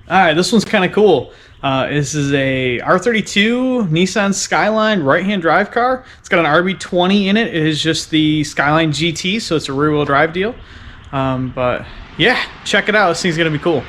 All right, this one's kind of cool. This is a R32 Nissan Skyline right-hand drive car. It's got an RB20 in it. It is just the Skyline GT, so it's a rear-wheel drive deal. But yeah, check it out. This thing's gonna be cool.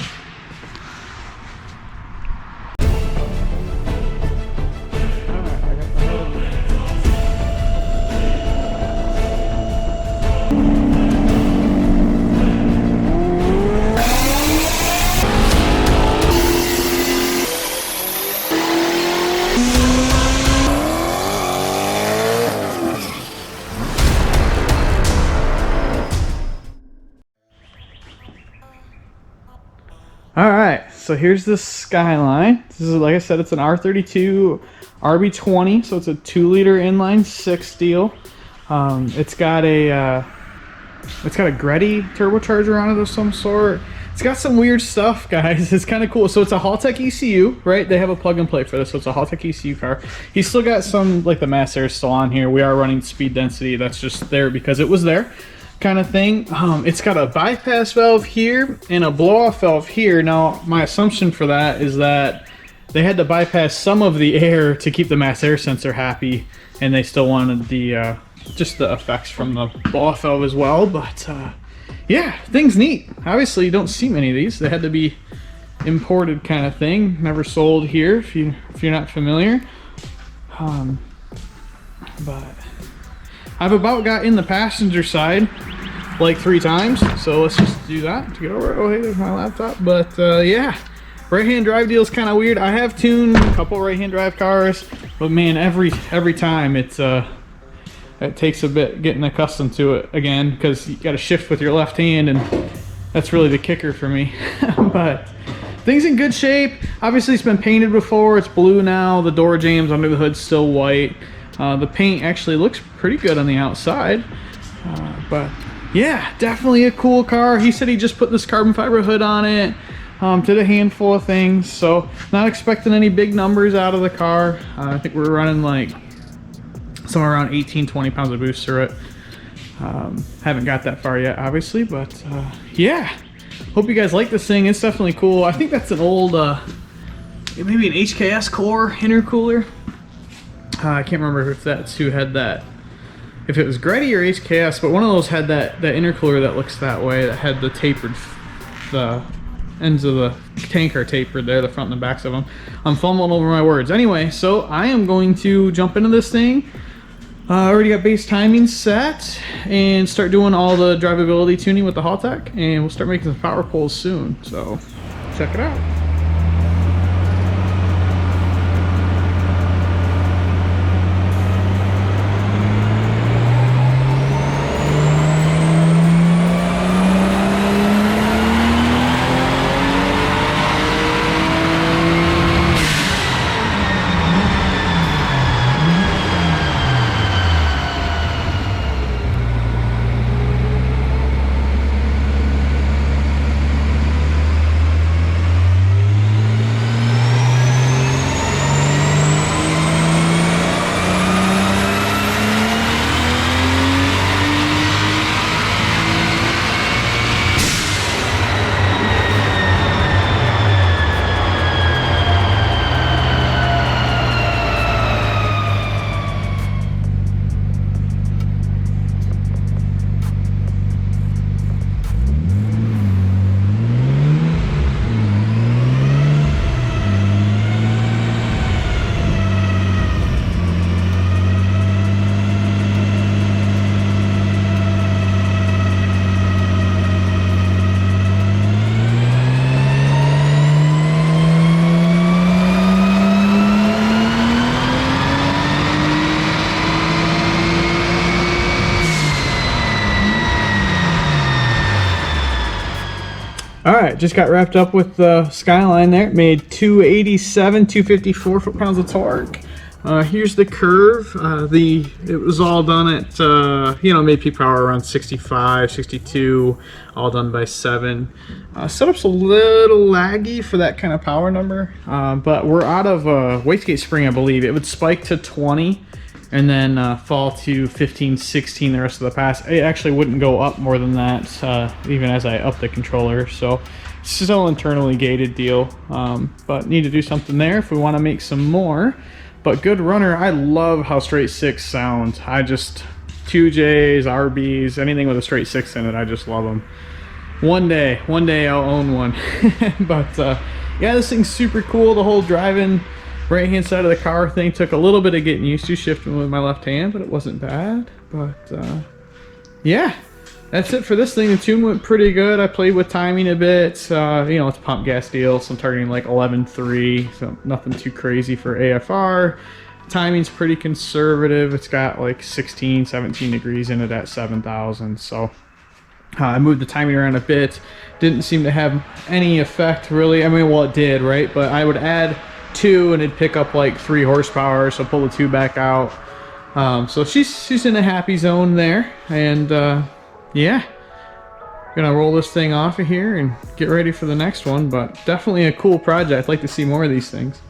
Alright, so here's the Skyline. This is, like I said, it's an R32 RB20, so it's a 2-liter inline 6 deal. It's got a Greddy turbocharger on it of some sort. It's got some weird stuff, guys. It's kind of cool. So it's a Haltech ECU, right? They have a plug and play for this, so it's a Haltech ECU car. He's still got some, like the mass air is still on here. We are running speed density. That's just there because it was there, kind of thing. It's got a bypass valve here and a blow-off valve here. Now, my assumption for that is that they had to bypass some of the air to keep the mass air sensor happy, and they still wanted the just the effects from the blow-off valve as well. But yeah, thing's neat. Obviously, you don't see many of these. They had to be imported, kind of thing. Never sold here, if you're not familiar. But I've about got in the passenger side like 3 times, so let's just do that to get over it. Oh, hey, there's my laptop. But yeah, right-hand drive deal is kind of weird. I have tuned a couple right-hand drive cars, but man, every time it takes a bit getting accustomed to it again, because you got to shift with your left hand, and that's really the kicker for me. But thing's in good shape. Obviously, it's been painted before. It's blue now. The door jambs under the hood's still white. The paint actually looks pretty good on the outside. But yeah, definitely a cool car. He said he just put this carbon fiber hood on it. Did a handful of things, so not expecting any big numbers out of the car. I think we're running like somewhere around 18-20 pounds of boost through it. Haven't got that far yet, obviously, but yeah, hope you guys like this thing. It's definitely cool. I think that's an old maybe an HKS core intercooler. I can't remember if that's who had that, if it was Greddy or HKS, but one of those had that intercooler that looks that way, that had the tapered, the ends of the tank are tapered there, the front and the backs of them. I'm fumbling over my words. Anyway, so I am going to jump into this thing. Already got base timing set, and start doing all the drivability tuning with the Haltech, and we'll start making some power pulls soon, so check it out. All right, just got wrapped up with the Skyline there. It made 287, 254 foot-pounds of torque. Here's the curve. It was all done at, made peak power around 65, 62, all done by 7. Setup's a little laggy for that kind of power number, but we're out of wastegate spring, I believe. It would spike to 20 and then fall to 15, 16 the rest of the pass. It actually wouldn't go up more than that, even as I up the controller. So still internally gated deal, but need to do something there if we want to make some more. But good runner. I love how straight six sounds. I just 2Js, RBs, anything with a straight six in it, I just love them. One day I'll own one. But yeah, this thing's super cool. The whole driving right hand side of the car thing took a little bit of getting used to, shifting with my left hand, but it wasn't bad. But yeah, that's it for this thing. The tune went pretty good. I played with timing a bit. You know, it's a pump gas deal, so I'm targeting like 11.3, so nothing too crazy for AFR. Timing's pretty conservative. It's got like 16, 17 degrees in it at 7,000. So I moved the timing around a bit. Didn't seem to have any effect really. I mean, well, it did, right? But I would add 2 and it'd pick up like 3 horsepower. So pull the 2 back out. So she's in a happy zone there. And yeah, gonna roll this thing off of here and get ready for the next one. But definitely a cool project. I'd like to see more of these things.